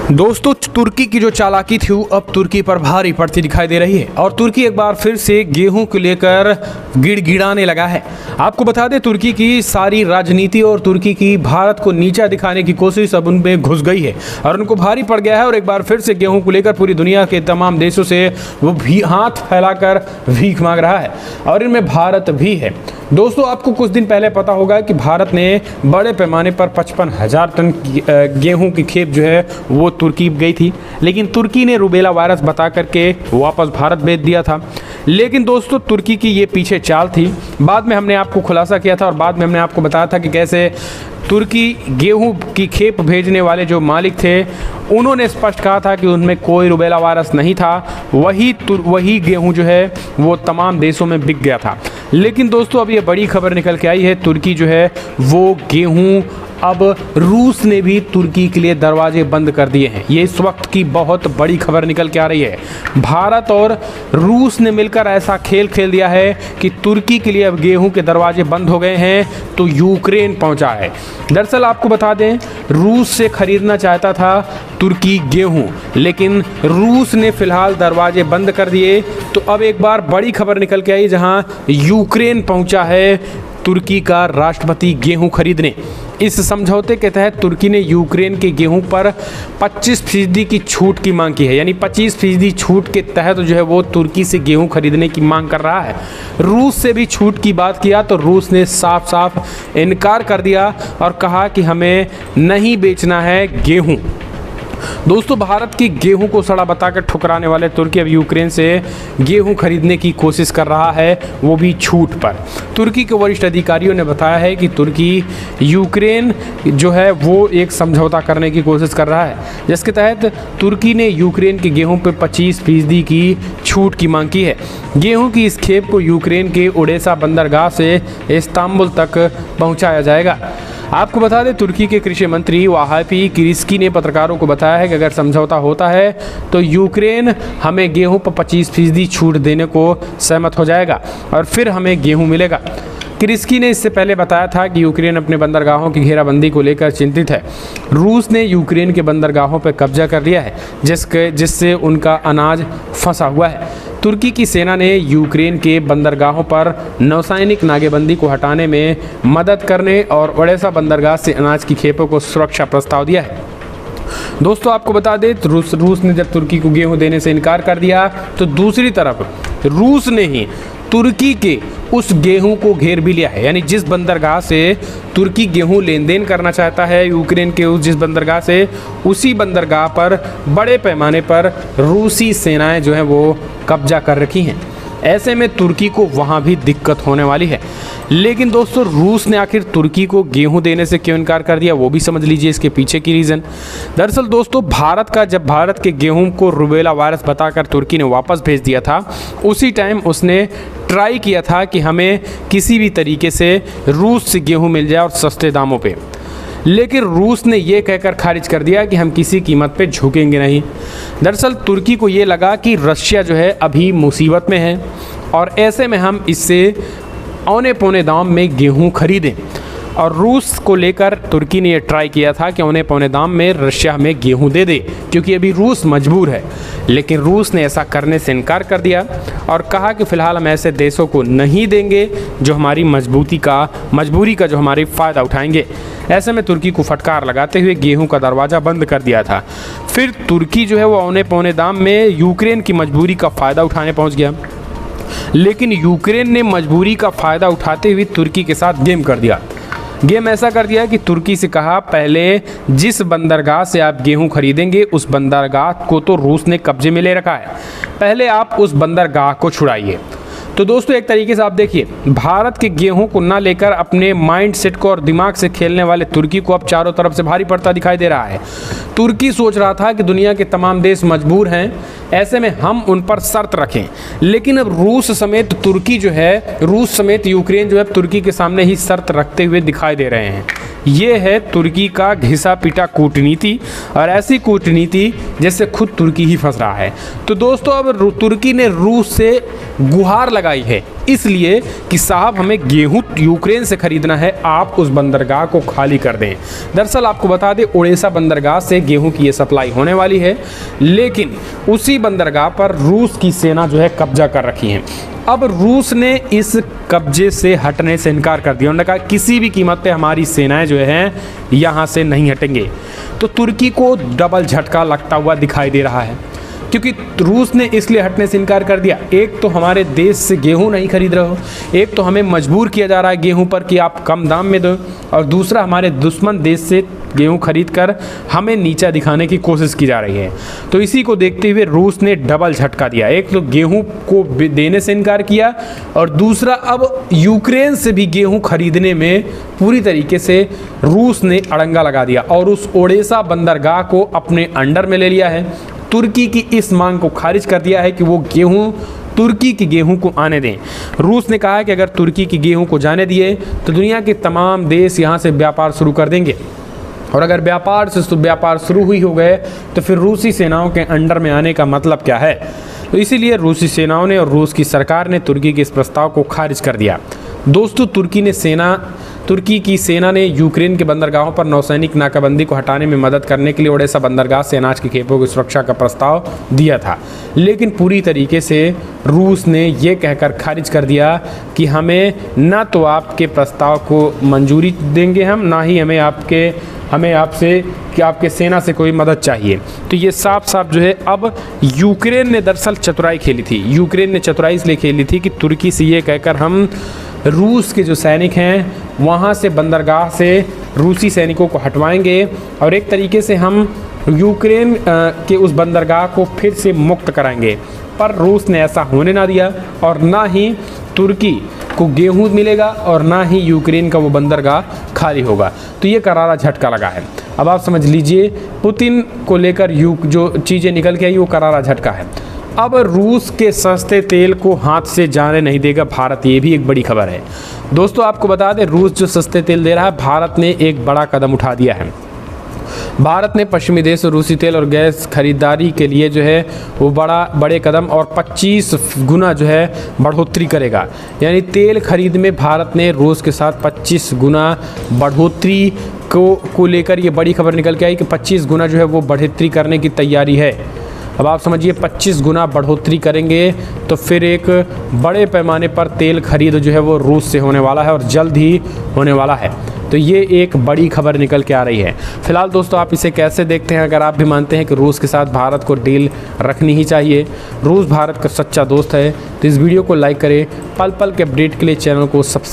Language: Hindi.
दोस्तों, तुर्की की जो चालाकी थी वो अब तुर्की पर भारी पड़ती दिखाई दे रही है और तुर्की एक बार फिर से गेहूं को लेकर गिड़गिड़ाने लगा है। आपको बता दें, तुर्की की सारी राजनीति और तुर्की की भारत को नीचा दिखाने की कोशिश अब उनमें घुस गई है और उनको भारी पड़ गया है और एक बार फिर से गेहूं को लेकर पूरी दुनिया के तमाम देशों से वो भी हाथ फैलाकर भीख मांग रहा है और इनमें भारत भी है। दोस्तों, आपको कुछ दिन पहले पता होगा कि भारत ने बड़े पैमाने पर 55,000 टन गेहूं की खेप जो है वो तुर्की गई थी, लेकिन तुर्की ने रूबेला वायरस बता करके वापस भारत भेज दिया था। लेकिन दोस्तों, तुर्की की ये पीछे चाल थी। बाद में हमने आपको खुलासा किया था और बाद में हमने आपको बताया था कि कैसे तुर्की गेहूं की खेप भेजने वाले जो मालिक थे उन्होंने स्पष्ट कहा था कि उनमें कोई रूबेला वायरस नहीं था। वही गेहूं जो है वो तमाम देशों में बिक गया था। लेकिन दोस्तों, अब ये बड़ी खबर निकल के आई है, तुर्की जो है वो गेहूं अब रूस ने भी तुर्की के लिए दरवाजे बंद कर दिए हैं। ये इस वक्त की बहुत बड़ी खबर निकल के आ रही है। भारत और रूस ने मिलकर ऐसा खेल खेल दिया है कि तुर्की के लिए अब गेहूं के दरवाजे बंद हो गए हैं तो यूक्रेन पहुंचा है। दरअसल आपको बता दें, रूस से खरीदना चाहता था तुर्की गेहूं, लेकिन रूस ने फिलहाल दरवाजे बंद कर दिए। तो अब एक बार बड़ी खबर निकल के आई, जहां यूक्रेन पहुंचा है तुर्की का राष्ट्रपति गेहूं खरीदने। इस समझौते के तहत तुर्की ने यूक्रेन के गेहूं पर 25% की छूट की मांग की है, यानी 25% छूट के तहत जो है वो तुर्की से गेहूं खरीदने की मांग कर रहा है। रूस से भी छूट की बात किया तो रूस ने साफ साफ इनकार कर दिया और कहा कि हमें नहीं बेचना है गेहूं। दोस्तों, भारत की गेहूं को सड़ा बताकर ठुकराने वाले तुर्की अब यूक्रेन से गेहूं खरीदने की कोशिश कर रहा है, वो भी छूट पर। तुर्की के वरिष्ठ अधिकारियों ने बताया है कि तुर्की यूक्रेन जो है वो एक समझौता करने की कोशिश कर रहा है, जिसके तहत तुर्की ने यूक्रेन के गेहूं पर 25% की छूट की मांग की है। गेहूं की इस खेप को यूक्रेन के ओडेसा बंदरगाह से इस्तांबुल तक पहुँचाया जाएगा। आपको बता दें, तुर्की के कृषि मंत्री वाहापी किरिस्की ने पत्रकारों को बताया है कि अगर समझौता होता है तो यूक्रेन हमें गेहूं पर 25% छूट देने को सहमत हो जाएगा और फिर हमें गेहूं मिलेगा। किरिस्की ने इससे पहले बताया था कि यूक्रेन अपने बंदरगाहों की घेराबंदी को लेकर चिंतित है। रूस ने यूक्रेन के बंदरगाहों पर कब्जा कर लिया है, जिससे उनका अनाज फंसा हुआ है। तुर्की की सेना ने यूक्रेन के बंदरगाहों पर नौसैनिक नाकेबंदी को हटाने में मदद करने और ओडेसा बंदरगाह से अनाज की खेपों को सुरक्षा प्रस्ताव दिया है। दोस्तों, आपको बता दें, रूस ने जब तुर्की को गेहूं देने से इनकार कर दिया तो दूसरी तरफ रूस ने ही तुर्की के उस गेहूं को घेर भी लिया है, यानी जिस बंदरगाह से तुर्की गेहूं लेन देन करना चाहता है यूक्रेन के जिस बंदरगाह से, उसी बंदरगाह पर बड़े पैमाने पर रूसी सेनाएं जो हैं वो कब्जा कर रखी हैं। ऐसे में तुर्की को वहाँ भी दिक्कत होने वाली है। लेकिन दोस्तों, रूस ने आखिर तुर्की को गेहूं देने से क्यों इनकार कर दिया, वो भी समझ लीजिए इसके पीछे की रीज़न। दरअसल दोस्तों, जब भारत के गेहूं को रूबेला वायरस बताकर तुर्की ने वापस भेज दिया था, उसी टाइम उसने ट्राई किया था कि हमें किसी भी तरीके से रूस से गेहूँ मिल जाए और सस्ते दामों पर। लेकिन रूस ने ये कहकर खारिज कर दिया कि हम किसी कीमत पे झुकेंगे नहीं। दरअसल तुर्की को ये लगा कि रशिया जो है अभी मुसीबत में है और ऐसे में हम इससे औने पौने दाम में गेहूं खरीदें, और रूस को लेकर तुर्की ने ये ट्राई किया था कि औने पौने दाम में रशिया हमें गेहूं दे दे, क्योंकि अभी रूस मजबूर है। लेकिन रूस ने ऐसा करने से इनकार कर दिया और कहा कि फ़िलहाल हम ऐसे देशों को नहीं देंगे जो हमारी मजबूरी का जो हमारी फ़ायदा उठाएंगे। ऐसे में तुर्की को फटकार लगाते हुए गेहूं का दरवाज़ा बंद कर दिया था। फिर तुर्की जो है वो औने पौने दाम में यूक्रेन की मजबूरी का फ़ायदा उठाने पहुंच गया, लेकिन यूक्रेन ने मजबूरी का फ़ायदा उठाते हुए तुर्की के साथ गेम कर दिया। गेम ऐसा कर दिया कि तुर्की से कहा, पहले जिस बंदरगाह से आप गेहूं खरीदेंगे उस बंदरगाह को तो रूस ने कब्जे में ले रखा है, पहले आप उस बंदरगाह को छुड़ाइए। तो दोस्तों, एक तरीके से आप देखिए, भारत के गेहूं को ना लेकर अपने माइंड सेट को और दिमाग से खेलने वाले तुर्की को अब चारों तरफ से भारी पड़ता दिखाई दे रहा है। तुर्की सोच रहा था कि दुनिया के तमाम देश मजबूर हैं, ऐसे में हम उन पर शर्त रखें, लेकिन अब रूस समेत यूक्रेन जो है तुर्की के सामने ही शर्त रखते हुए दिखाई दे रहे हैं। ये है तुर्की का घिसा पिटा कूटनीति, और ऐसी कूटनीति जिससे खुद तुर्की ही फंस रहा है। तो दोस्तों, अब तुर्की ने रूस से गुहार लगाई है इसलिए कि साहब हमें गेहूं यूक्रेन से खरीदना है, आप उस बंदरगाह को खाली कर दें। दरअसल आपको बता दें, ओडेसा बंदरगाह से गेहूं की ये सप्लाई होने वाली है, लेकिन उसी बंदरगाह पर रूस की सेना जो है कब्जा कर रखी है। अब रूस ने इस कब्जे से हटने से इनकार कर दिया। उन्होंने कहा किसी भी कीमत पे हमारी सेनाएं जो हैं यहाँ से नहीं हटेंगे। तो तुर्की को डबल झटका लगता हुआ दिखाई दे रहा है, क्योंकि रूस ने इसलिए हटने से इनकार कर दिया, एक तो हमारे देश से गेहूं नहीं खरीद रहे हो, एक तो हमें मजबूर किया जा रहा है गेहूं पर कि आप कम दाम में दो, और दूसरा हमारे दुश्मन देश से गेहूं खरीद कर हमें नीचा दिखाने की कोशिश की जा रही है। तो इसी को देखते हुए रूस ने डबल झटका दिया, एक तो गेहूं को देने से इनकार किया, और दूसरा अब यूक्रेन से भी गेहूं खरीदने में पूरी तरीके से रूस ने अड़ंगा लगा दिया और उस ओडेसा बंदरगाह को अपने अंडर में ले लिया है। तुर्की की इस मांग को खारिज कर दिया है कि वो गेहूं तुर्की की गेहूं को आने दें। रूस ने कहा है कि अगर तुर्की की गेहूं को जाने दिए तो दुनिया के तमाम देश यहां से व्यापार शुरू कर देंगे, और अगर व्यापार शुरू हुई हो गए तो फिर रूसी सेनाओं के अंडर में आने का मतलब क्या है। तो इसीलिए रूसी सेनाओं ने और रूस की सरकार ने तुर्की के इस प्रस्ताव को खारिज कर दिया। दोस्तों, तुर्की की सेना ने यूक्रेन के बंदरगाहों पर नौसैनिक नाकाबंदी को हटाने में मदद करने के लिए ओडेसा बंदरगाह से अनाज के खेपों की सुरक्षा का प्रस्ताव दिया था, लेकिन पूरी तरीके से रूस ने ये कहकर खारिज कर दिया कि हमें न तो आपके प्रस्ताव को मंजूरी देंगे हम, ना ही हमें आपसे कि आपके सेना से कोई मदद चाहिए। तो ये साफ साफ जो है, अब यूक्रेन ने दरअसल चतुराई खेली थी। यूक्रेन ने चतुराई इसलिए खेली थी कि तुर्की से ये कहकर हम रूस के जो सैनिक हैं वहाँ से बंदरगाह से रूसी सैनिकों को हटवाएंगे और एक तरीके से हम यूक्रेन के उस बंदरगाह को फिर से मुक्त कराएंगे। पर रूस ने ऐसा होने ना दिया, और ना ही तुर्की को गेहूं मिलेगा और ना ही यूक्रेन का वो बंदरगाह खाली होगा। तो ये करारा झटका लगा है। अब आप समझ लीजिए, पुतिन को लेकर जो चीज़ें निकल के आई वो करारा झटका है। अब रूस के सस्ते तेल को हाथ से जाने नहीं देगा भारत, ये भी एक बड़ी खबर है। दोस्तों, आपको बता दें, रूस जो सस्ते तेल दे रहा है, भारत ने एक बड़ा कदम उठा दिया है। भारत ने पश्चिमी देश से रूसी तेल और गैस खरीदारी के लिए जो है वो बड़े कदम और 25 गुना जो है बढ़ोतरी करेगा। यानी तेल खरीद में भारत ने रूस के साथ 25 गुना बढ़ोतरी को लेकर ये बड़ी खबर निकल के आई कि 25 गुना जो है वो बढ़ोतरी करने की तैयारी है। अब आप समझिए, 25 गुना बढ़ोतरी करेंगे तो फिर एक बड़े पैमाने पर तेल खरीद जो है वो रूस से होने वाला है और जल्द ही होने वाला है। तो ये एक बड़ी खबर निकल के आ रही है। फिलहाल दोस्तों, आप इसे कैसे देखते हैं? अगर आप भी मानते हैं कि रूस के साथ भारत को डील रखनी ही चाहिए, रूस भारत का सच्चा दोस्त है, तो इस वीडियो को लाइक करें। पल पल के अपडेट के लिए चैनल को सब्सक्राइब